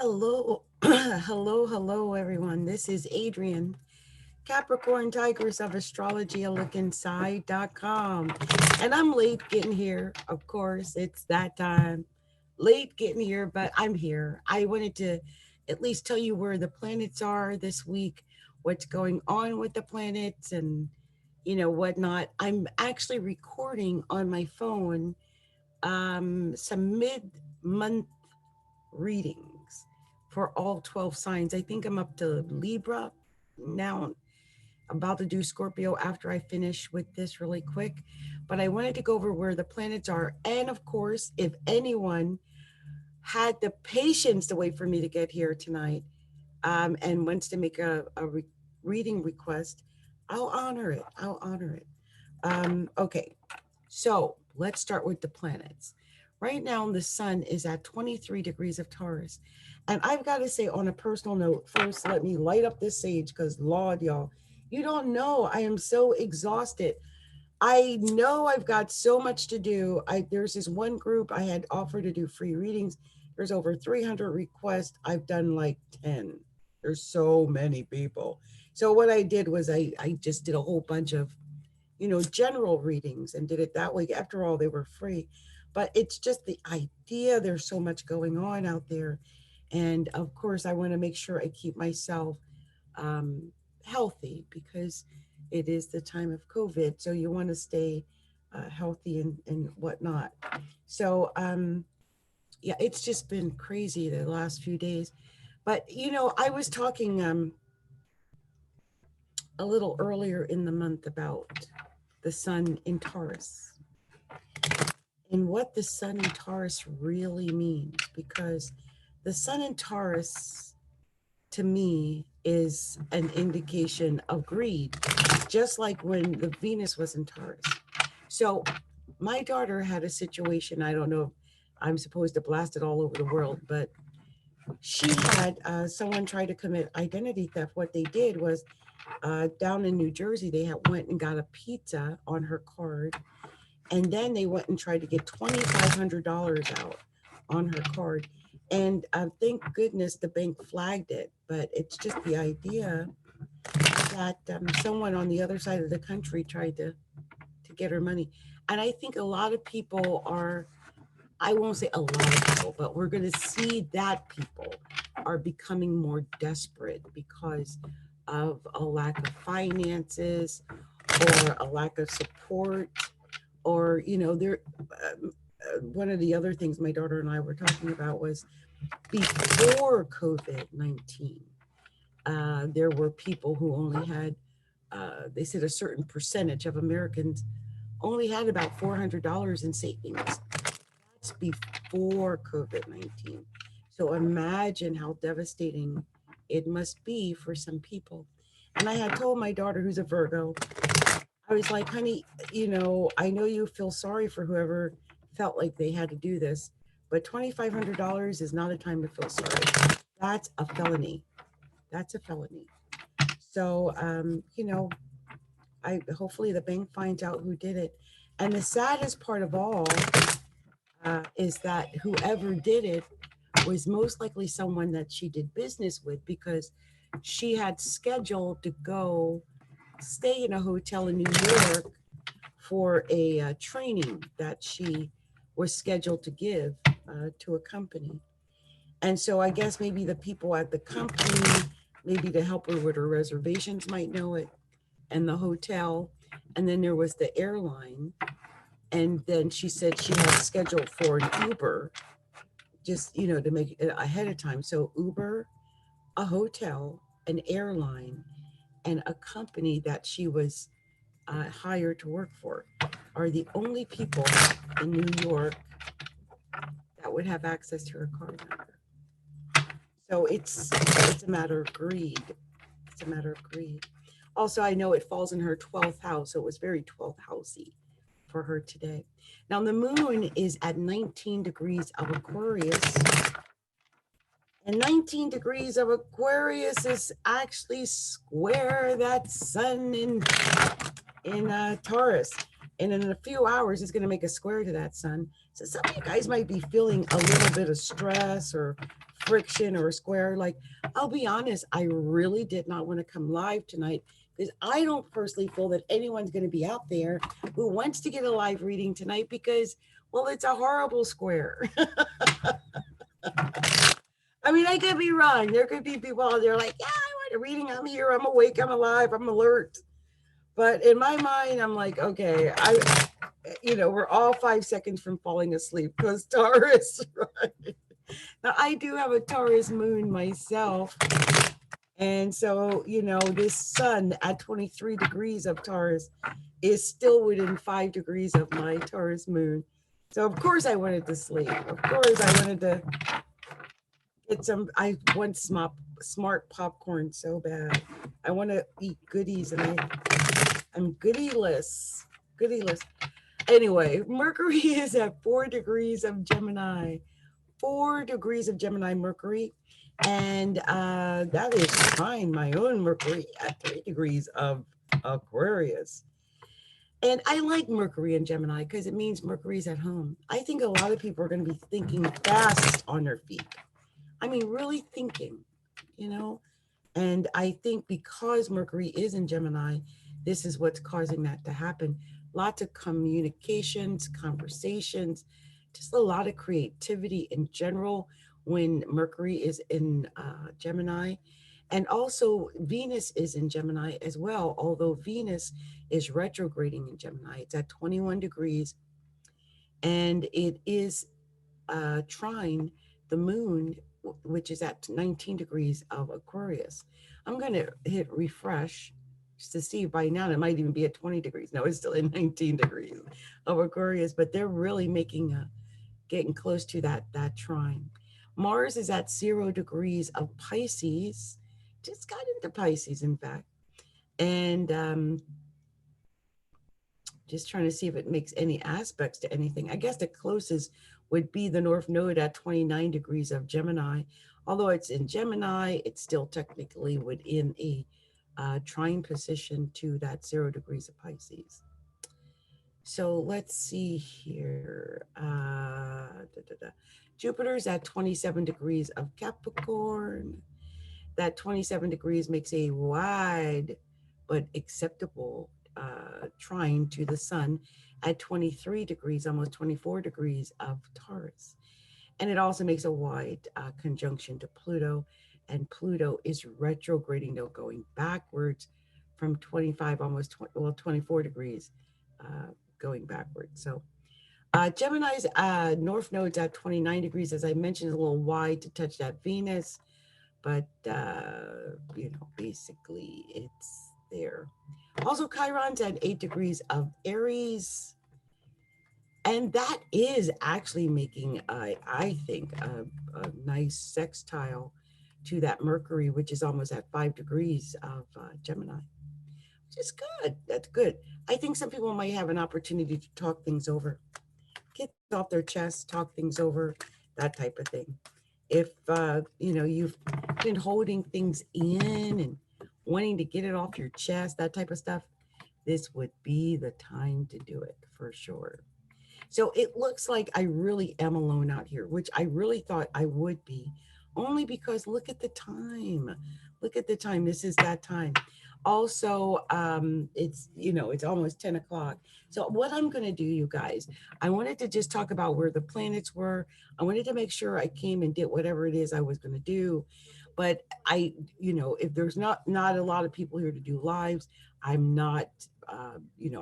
Hello, hello, everyone. This is Adrienne, Capricorntigress of Astrology, a look inside.com. And I'm late getting here. Of course, it's that time. Late getting here, but I'm here. I wanted to at least tell you where the planets are this week, what's going on with the planets, and whatnot. I'm actually recording on my phone some mid-month readings for all 12 signs. I think I'm up to Libra now. About to do Scorpio after I finish with this really quick. But I wanted to go over where the planets are. And of course, if anyone had the patience to wait for me to get here tonight and wants to make a reading request, I'll honor it. I'll honor it. Okay, so let's start with the planets. Right now, the sun is at 23 degrees of Taurus. And I've got to say, on a personal note, first, let me light up this sage because, Lord, y'all, you don't know. I am so exhausted. I know I've got so much to do. There's this one group I had offered to do free readings. There's over 300 requests. I've done like 10. There's so many people. So what I did was I just did a whole bunch of general readings and did it that way. After all, they were free. But it's just the idea. There's so much going on out there. And of course, I want to make sure I keep myself healthy because it is the time of COVID. So you want to stay healthy and whatnot. So, yeah, it's just been crazy the last few days. But, I was talking a little earlier in the month about the sun in Taurus and what the sun in Taurus really means, because the sun in Taurus to me is an indication of greed, just like when the Venus was in Taurus. So my daughter had a situation. I don't know if I'm supposed to blast it all over the world, but she had someone try to commit identity theft. What they did was down in New Jersey, they had went and got a pizza on her card, and then they went and tried to get $2,500 out on her card. And thank goodness the bank flagged it. But it's just the idea that someone on the other side of the country tried to get her money. And I think a lot of people are, I won't say a lot of people, but we're going to see that people are becoming more desperate because of a lack of finances or a lack of support, or there one of the other things my daughter and I were talking about was before COVID-19, there were people who only had, they said a certain percentage of Americans only had about $400 in savings. That's before COVID-19. So imagine how devastating it must be for some people. And I had told my daughter, who's a Virgo, I was like, honey, I know you feel sorry for whoever felt like they had to do this, but $2,500 is not a time to feel sorry. That's a felony. That's a felony. So, I hopefully the bank finds out who did it. And the saddest part of all is that whoever did it was most likely someone that she did business with, because she had scheduled to go stay in a hotel in New York for a training that she was scheduled to give to a company. And so I guess maybe the people at the company, maybe to help her with her reservations, might know it, and the hotel. And then there was the airline. And then she said she had scheduled for an Uber, just, to make it ahead of time. So Uber, a hotel, an airline, and a company that she was hired to work for are the only people in New York that would have access to her card number. So it's a matter of greed. It's a matter of greed. Also, I know it falls in her 12th house, so it was very 12th housey for her today. Now the moon is at 19 degrees of Aquarius. And 19 degrees of Aquarius is actually square that sun in Taurus. And in a few hours, it's going to make a square to that sun. So some of you guys might be feeling a little bit of stress or friction or a square. Like, I'll be honest, I really did not want to come live tonight because I don't personally feel that anyone's going to be out there who wants to get a live reading tonight because, well, it's a horrible square. I mean, I could be wrong. There could be people out there like, yeah, I want a reading. I'm here. I'm awake. I'm alive. I'm alert. But in my mind, I'm like, okay, we're all 5 seconds from falling asleep because Taurus, right? Now, I do have a Taurus moon myself. And so, this sun at 23 degrees of Taurus is still within 5 degrees of my Taurus moon. So, of course, I wanted to sleep. Of course, I wanted to get I want smart popcorn so bad. I want to eat goodies and I'm goodieless. Goodieless. Anyway, Mercury is at 4 degrees of Gemini. 4 degrees of Gemini Mercury. And that is fine. My own Mercury at 3 degrees of Aquarius. And I like Mercury in Gemini because it means Mercury's at home. I think a lot of people are going to be thinking fast on their feet. I mean, really thinking, you know? And I think because Mercury is in Gemini, this is what's causing that to happen. Lots of communications, conversations, just a lot of creativity in general when Mercury is in Gemini. And also, Venus is in Gemini as well, although Venus is retrograding in Gemini. It's at 21 degrees and it is trine the moon, which is at 19 degrees of Aquarius. I'm going to hit refresh just to see by now it might even be at 20 degrees. No, it's still at 19 degrees of Aquarius, but they're really getting close to that trine. Mars is at 0 degrees of Pisces, just got into Pisces, in fact. And just trying to see if it makes any aspects to anything. I guess the closest would be the North Node at 29 degrees of Gemini. Although it's in Gemini, it's still technically within a trine position to that 0 degrees of Pisces. So let's see here. Jupiter's at 27 degrees of Capricorn. That 27 degrees makes a wide but acceptable trine to the sun at 23 degrees, almost 24 degrees of Taurus. And it also makes a wide conjunction to Pluto. And Pluto is retrograding, though, going backwards from 25, almost 24 degrees going backwards. So Gemini's North Node's at 29 degrees, as I mentioned, is a little wide to touch that Venus. But, basically it's there. Also, Chiron's at 8 degrees of Aries. And that is actually making, I think, a nice sextile to that Mercury, which is almost at 5 degrees of Gemini, which is good. That's good. I think some people might have an opportunity to talk things over, get off their chest, talk things over, that type of thing. If you've been holding things in and wanting to get it off your chest, that type of stuff, this would be the time to do it for sure. So it looks like I really am alone out here, which I really thought I would be, only because look at the time. Look at the time. This is that time. Also, it's almost 10 o'clock. So what I'm going to do, you guys, I wanted to just talk about where the planets were. I wanted to make sure I came and did whatever it is I was going to do. But if there's not a lot of people here to do lives, I'm not, I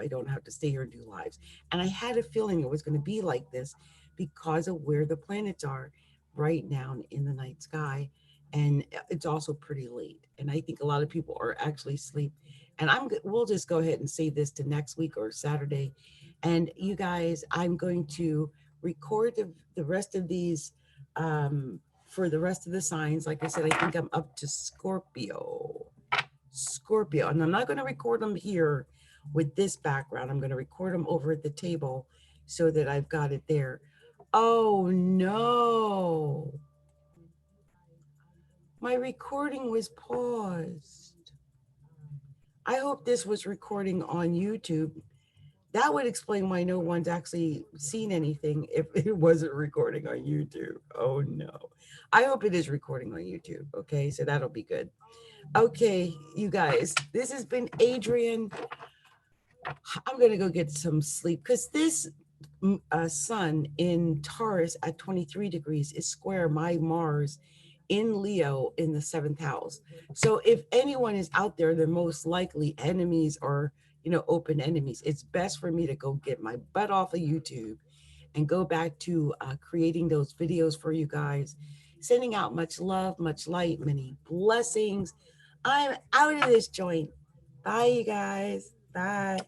don't have to stay here and do lives. And I had a feeling it was going to be like this because of where the planets are right now in the night sky. And it's also pretty late. And I think a lot of people are actually asleep. And we'll just go ahead and save this to next week or Saturday. And you guys, I'm going to record the rest of these for the rest of the signs. Like I said, I think I'm up to Scorpio. And I'm not going to record them here with this background. I'm going to record them over at the table so that I've got it there. Oh no. My recording was paused. I hope this was recording on YouTube. That would explain why no one's actually seen anything if it wasn't recording on YouTube. Oh no. I hope it is recording on YouTube. Okay, so that'll be good. Okay, you guys, this has been Adrienne. I'm gonna go get some sleep because this sun in Taurus at 23 degrees is square my Mars in Leo in the seventh house. So if anyone is out there, the most likely enemies are, open enemies. It's best for me to go get my butt off of YouTube and go back to creating those videos for you guys, sending out much love, much light, many blessings. I'm out of this joint. Bye, you guys. Bye.